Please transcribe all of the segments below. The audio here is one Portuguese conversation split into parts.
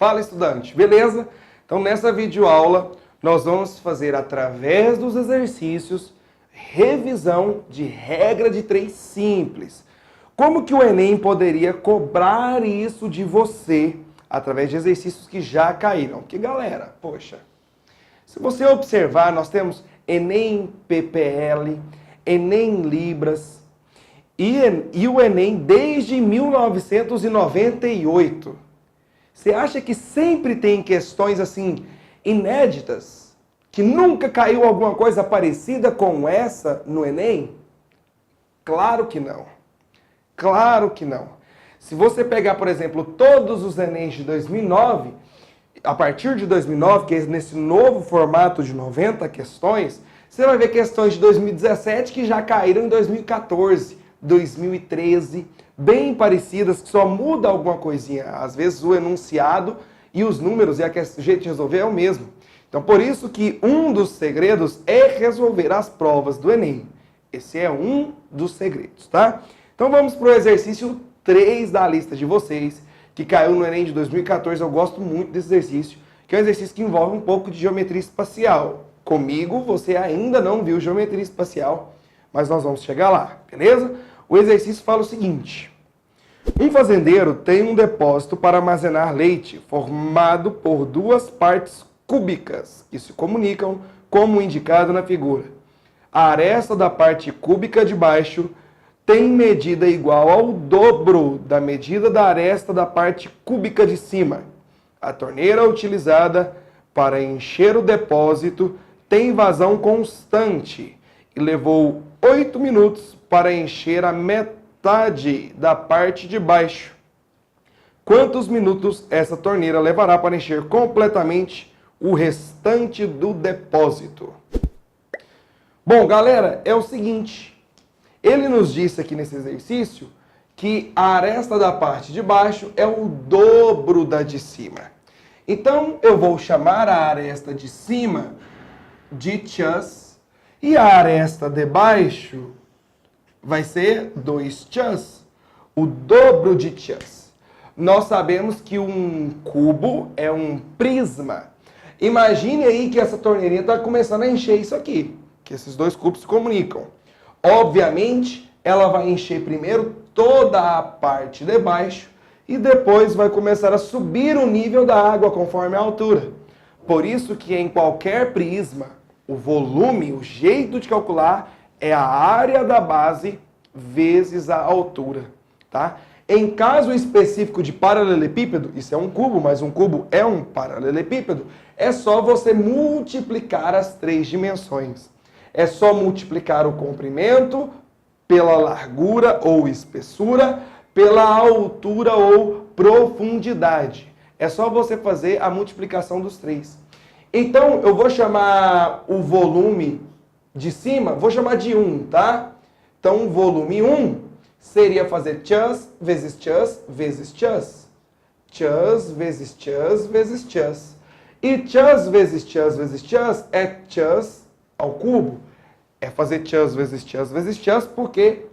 Fala, estudante, beleza? Então, nessa videoaula, nós vamos fazer, através dos exercícios, revisão de regra de 3 simples. Como que o Enem poderia cobrar isso de você através de exercícios que já caíram? Porque, galera, poxa, se você observar, nós temos Enem PPL, Enem Libras e o Enem desde 1998. Você acha que sempre tem questões assim inéditas? Que nunca caiu alguma coisa parecida com essa no Enem? Claro que não. Claro que não. Se você pegar, por exemplo, todos os Enems de 2009, a partir de 2009, que é nesse novo formato de 90 questões, você vai ver questões de 2017 que já caíram em 2014, 2013, bem parecidas, que só muda alguma coisinha. Às vezes o enunciado e os números e o jeito de resolver é o mesmo. Então, por isso que um dos segredos é resolver as provas do Enem. Esse é um dos segredos, tá? Então, vamos para o exercício 3 da lista de vocês, que caiu no Enem de 2014. Eu gosto muito desse exercício, que é um exercício que envolve um pouco de geometria espacial. Comigo, você ainda não viu geometria espacial, mas nós vamos chegar lá, beleza? O exercício fala o seguinte: um fazendeiro tem um depósito para armazenar leite formado por 2 partes cúbicas que se comunicam como indicado na figura. A aresta da parte cúbica de baixo tem medida igual ao dobro da medida da aresta da parte cúbica de cima. A torneira utilizada para encher o depósito tem vazão constante e levou 8 minutos para encher a metade da parte de baixo. Quantos minutos essa torneira levará para encher completamente o restante do depósito? Bom, galera, é o seguinte. Ele nos disse aqui nesse exercício que a aresta da parte de baixo é o dobro da de cima. Então, eu vou chamar a aresta de cima de tchãs e a aresta de baixo vai ser 2 tchãs, o dobro de tchãs. Nós sabemos que um cubo é um prisma. Imagine aí que essa torneirinha está começando a encher isso aqui, que esses 2 cubos se comunicam. Obviamente, ela vai encher primeiro toda a parte de baixo e depois vai começar a subir o nível da água conforme a altura. Por isso que em qualquer prisma, o volume, o jeito de calcular é a área da base vezes a altura, tá? Em caso específico de paralelepípedo, isso é um cubo, mas um cubo é um paralelepípedo, é só você multiplicar as 3 dimensões. É só multiplicar o comprimento pela largura ou espessura, pela altura ou profundidade. É só você fazer a multiplicação dos 3. Então, eu vou chamar o volume de cima, vou chamar de 1, tá? Então, o volume 1 seria fazer tchãs vezes tchãs vezes tchãs. Tchãs vezes tchãs vezes tchãs. E tchãs vezes tchãs vezes tchãs é tchãs ao cubo. É fazer tchãs vezes tchãs vezes tchãs porque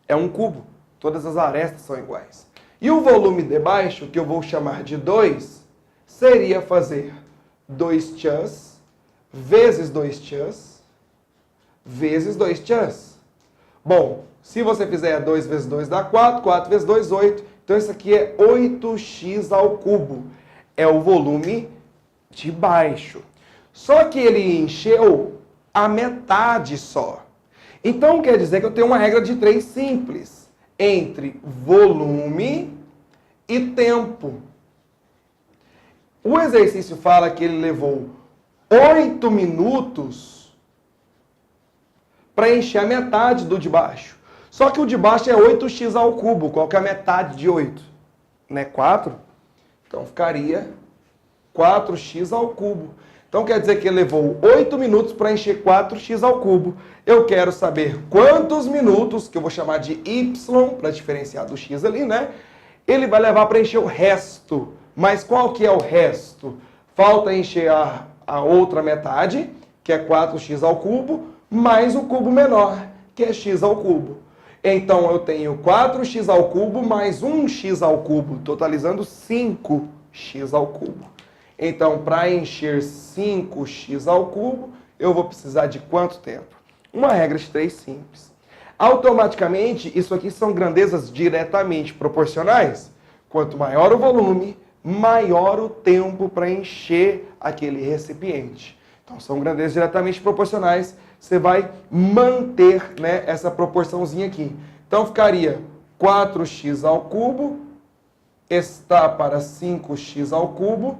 é um cubo. Todas as arestas são iguais. E o volume de baixo, que eu vou chamar de 2, seria fazer 2 tchãs vezes 2 tchãs vezes 2 tchãs. Bom, se você fizer 2 vezes 2 dá 4, 4 vezes 2, 8. Então isso aqui é 8x ao cubo. É o volume de baixo. Só que ele encheu a metade só. Então quer dizer que eu tenho uma regra de 3 simples entre volume e tempo. O exercício fala que ele levou 8 minutos para encher a metade do de baixo. Só que o de baixo é 8x ao cubo. Qual que é a metade de 8? Não é 4? Então ficaria 4x ao cubo. Então quer dizer que ele levou 8 minutos para encher 4x ao cubo. Eu quero saber quantos minutos, que eu vou chamar de y, para diferenciar do x ali, né? Ele vai levar para encher o resto. Mas qual que é o resto? Falta encher a outra metade, que é 4x ao cubo, mais o cubo menor, que é x ao cubo. Então eu tenho 4x ao cubo mais 1x ao cubo, totalizando 5 5x ao cubo. Então, para encher 5x ao cubo, eu vou precisar de quanto tempo? Uma regra de 3 simples. Automaticamente, isso aqui são grandezas diretamente proporcionais. Quanto maior o volume, maior o tempo para encher aquele recipiente. Então, são grandezas diretamente proporcionais. Você vai manter, né, essa proporçãozinha aqui. Então, ficaria 4x ao cubo está para 5x ao cubo,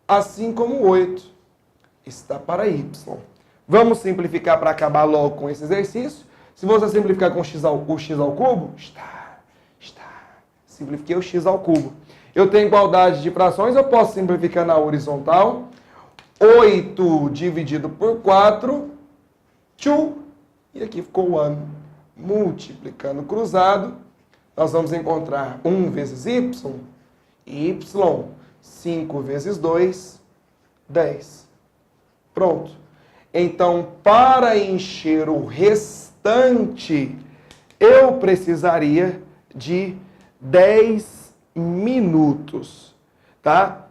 assim como 8 está para y. Vamos simplificar para acabar logo com esse exercício. Se você simplificar com o x ao cubo, simplifiquei o x ao cubo. Eu tenho igualdade de frações, eu posso simplificar na horizontal. 8 dividido por 4, 2, e aqui ficou 1. Multiplicando cruzado, nós vamos encontrar 1 vezes y, 5 vezes 2, 10. Pronto. Então, para encher o restante, eu precisaria de 10 minutos, tá?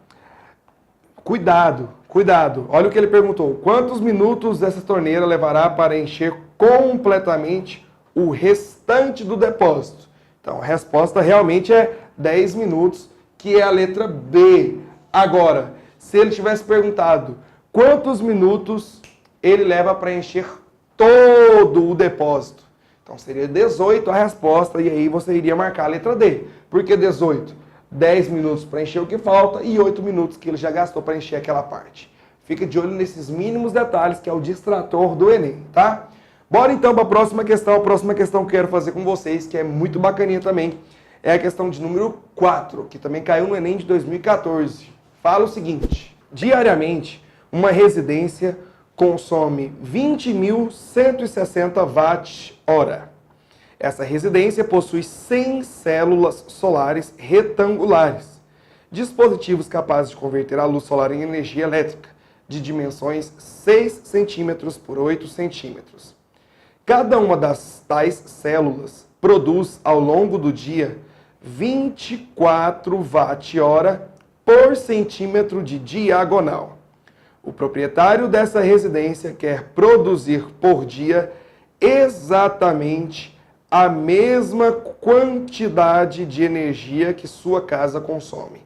Cuidado, cuidado. Olha o que ele perguntou. Quantos minutos essa torneira levará para encher completamente o restante do depósito? Então, a resposta realmente é 10 minutos, que é a letra B. Agora, se ele tivesse perguntado quantos minutos ele leva para encher todo o depósito, então seria 18 a resposta, e aí você iria marcar a letra D. Por que 18? 10 minutos para encher o que falta e 8 minutos que ele já gastou para encher aquela parte. Fica de olho nesses mínimos detalhes, que é o distrator do Enem, tá? Bora então para a próxima questão. A próxima questão que eu quero fazer com vocês, que é muito bacaninha também, é a questão de número 4, que também caiu no Enem de 2014. Fala o seguinte: diariamente, uma residência consome 20.160 watt-hora. Essa residência possui 100 células solares retangulares, dispositivos capazes de converter a luz solar em energia elétrica, de dimensões 6 centímetros por 8 centímetros. Cada uma das tais células produz, ao longo do dia, 24 watt-hora por centímetro de diagonal. O proprietário dessa residência quer produzir por dia exatamente a mesma quantidade de energia que sua casa consome.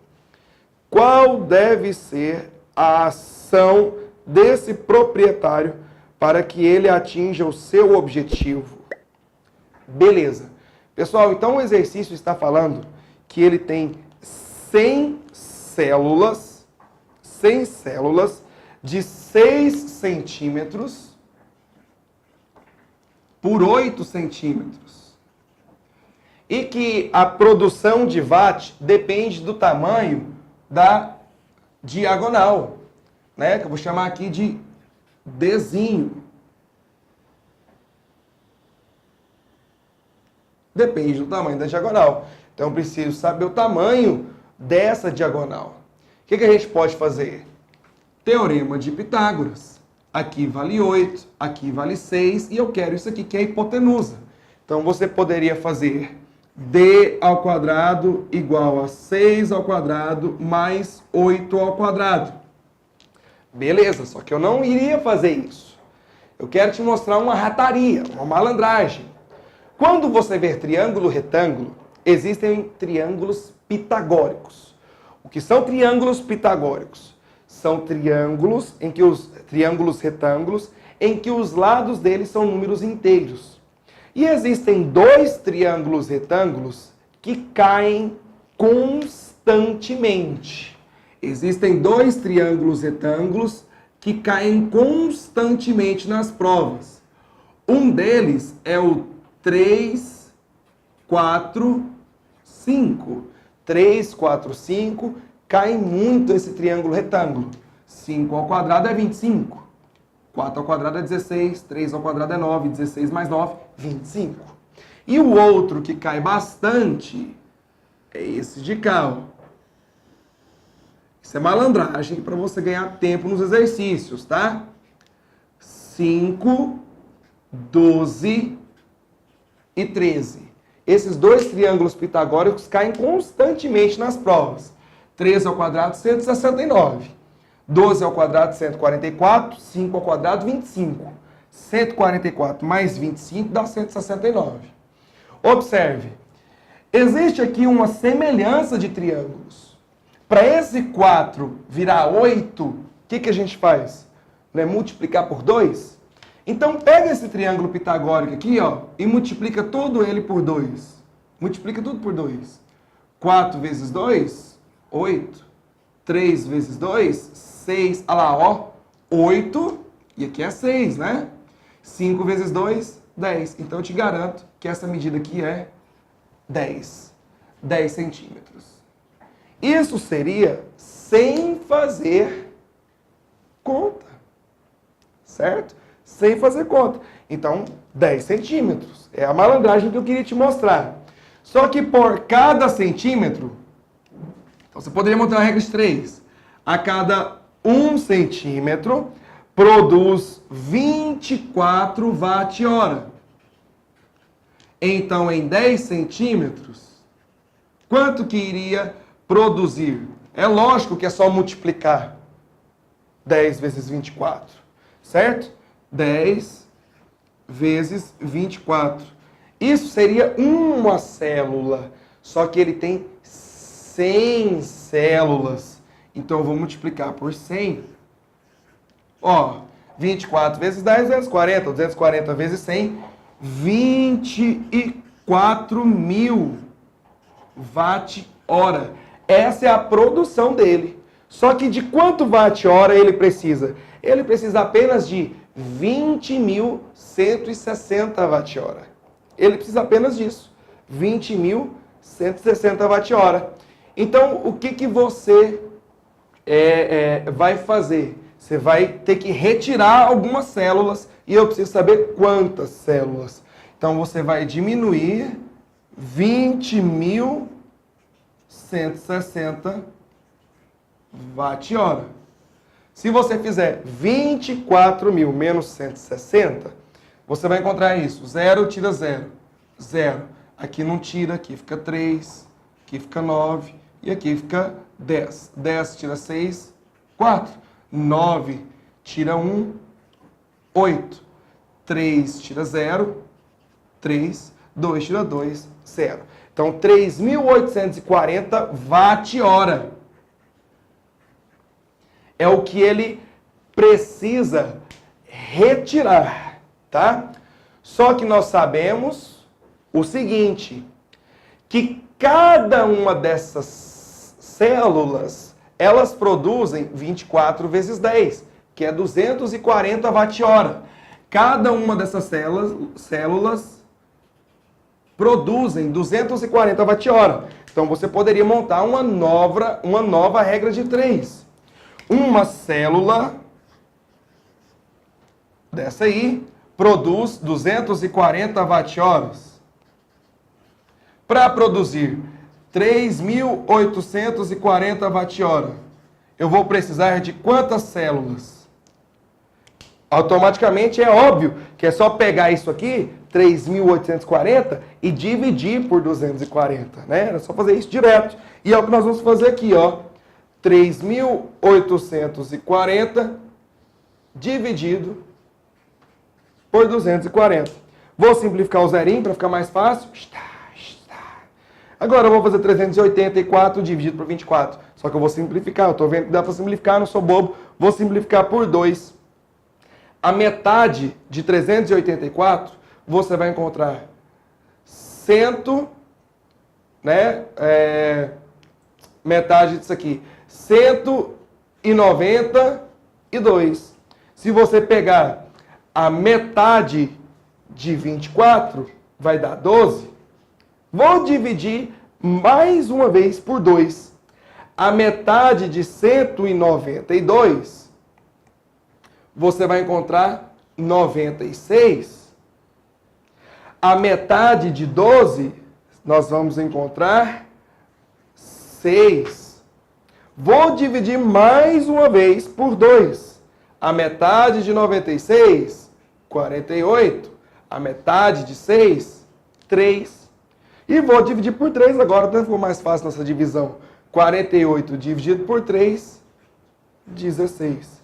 Qual deve ser a ação desse proprietário para que ele atinja o seu objetivo? Beleza. Pessoal, então o exercício está falando que ele tem 100 células de 6 centímetros por 8 centímetros. E que a produção de watt depende do tamanho da diagonal, né? Que eu vou chamar aqui de Dzinho. Depende do tamanho da diagonal. Então, eu preciso saber o tamanho dessa diagonal. O que a gente pode fazer? Teorema de Pitágoras. Aqui vale 8, aqui vale 6, e eu quero isso aqui, que é a hipotenusa. Então, você poderia fazer d ao quadrado igual a 6 ao quadrado mais 8 ao quadrado. Beleza, só que eu não iria fazer isso. Eu quero te mostrar uma rataria, uma malandragem. Quando você ver triângulo retângulo, existem triângulos pitagóricos. O que são triângulos pitagóricos? São triângulos retângulos em que os lados deles são números inteiros. E existem dois triângulos retângulos que caem constantemente. Existem dois triângulos retângulos que caem constantemente nas provas. Um deles é o 3, 4, 5. 3, 4, 5, cai muito esse triângulo retângulo. 5 ao quadrado é 25. 4 ao quadrado é 16. 3 ao quadrado é 9. 16 mais 9, 25. E o outro que cai bastante é esse de cá, ó. Isso é malandragem para você ganhar tempo nos exercícios, tá? 5, 12 e 13. Esses dois triângulos pitagóricos caem constantemente nas provas. 13 ao quadrado, 169. 12 ao quadrado, 144. 5 ao quadrado, 25. 144 mais 25 dá 169. Observe, existe aqui uma semelhança de triângulos. Para esse 4 virar 8, o que a gente faz? Não é multiplicar por 2? Então, pega esse triângulo pitagórico aqui, ó, e multiplica todo ele por 2. Multiplica tudo por 2. 4 vezes 2, 8. 3 vezes 2, 6. Olha lá, ó, 8. E aqui é 6, né? 5 vezes 2, 10. Então, eu te garanto que essa medida aqui é 10. 10 centímetros. Isso seria sem fazer conta. Certo? Sem fazer conta. Então, 10 centímetros. É a malandragem que eu queria te mostrar. Só que por cada centímetro, então você poderia montar uma regra de 3. A cada 1 centímetro, produz 24 watt-hora. Então, em 10 centímetros, quanto que iria produzir? É lógico que é só multiplicar 10 vezes 24, certo? 10 vezes 24. Isso seria uma célula, só que ele tem 100 células. Então, eu vou multiplicar por 100. Ó, 24 vezes 10, 240. 240 vezes 100, 24 mil watt-hora. Essa é a produção dele. Só que de quanto watt-hora ele precisa? Ele precisa apenas de 20.160 watt-hora. Ele precisa apenas disso. 20.160 watt-hora. Então, o que você vai fazer? Você vai ter que retirar algumas células e eu preciso saber quantas células. Então, você vai diminuir 20.160 watt-hora. Se você fizer 24.000 menos 160, você vai encontrar isso. 0 tira 0. 0. Aqui não tira, aqui fica 3, aqui fica 9 e aqui fica 10. 10 tira 6, 4. 9 tira 1, 8. 3 tira 0, 3. 2 tira 2, 0. Então, 3.840 watt-hora é o que ele precisa retirar, tá? Só que nós sabemos o seguinte, que cada uma dessas células, elas produzem 24 vezes 10, que é 240 watt-hora. Cada uma dessas células produzem 240 watt-hora. Então, você poderia montar uma nova regra de 3. Uma célula dessa aí produz 240 watt-horas. Para produzir 3.840 watt-hora, eu vou precisar de quantas células? Automaticamente é óbvio que é só pegar isso aqui, 3.840, e dividir por 240, né? É só fazer isso direto. E é o que nós vamos fazer aqui, ó. 3.840 dividido por 240. Vou simplificar o zerinho para ficar mais fácil. Agora eu vou fazer 384 dividido por 24. Só que eu vou simplificar. Eu estou vendo que dá para simplificar, não sou bobo. Vou simplificar por 2. A metade de 384, você vai encontrar 100, né? Metade disso aqui. 192. Se você pegar a metade de 24, vai dar 12. Vou dividir mais uma vez por 2. A metade de 192, você vai encontrar 96. A metade de 12, nós vamos encontrar 6. Vou dividir mais uma vez por 2. A metade de 96, 48. A metade de 6, 3. E vou dividir por 3 agora, então ficou mais fácil nossa divisão. 48 dividido por 3, 16.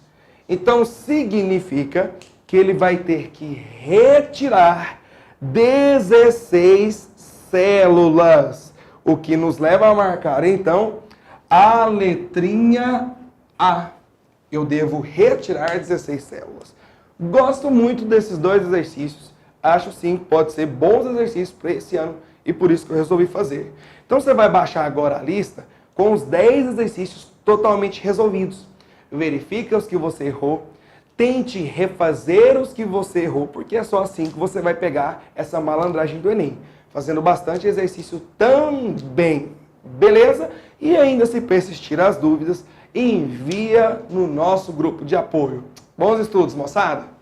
Então, significa que ele vai ter que retirar 16 células. O que nos leva a marcar, então, a letrinha A. Eu devo retirar 16 células. Gosto muito desses dois exercícios. Acho sim que pode ser bons exercícios para esse ano e por isso que eu resolvi fazer. Então você vai baixar agora a lista com os 10 exercícios totalmente resolvidos. Verifica os que você errou. Tente refazer os que você errou, porque é só assim que você vai pegar essa malandragem do Enem. Fazendo bastante exercício também. Beleza? E ainda, se persistir as dúvidas, envia no nosso grupo de apoio. Bons estudos, moçada!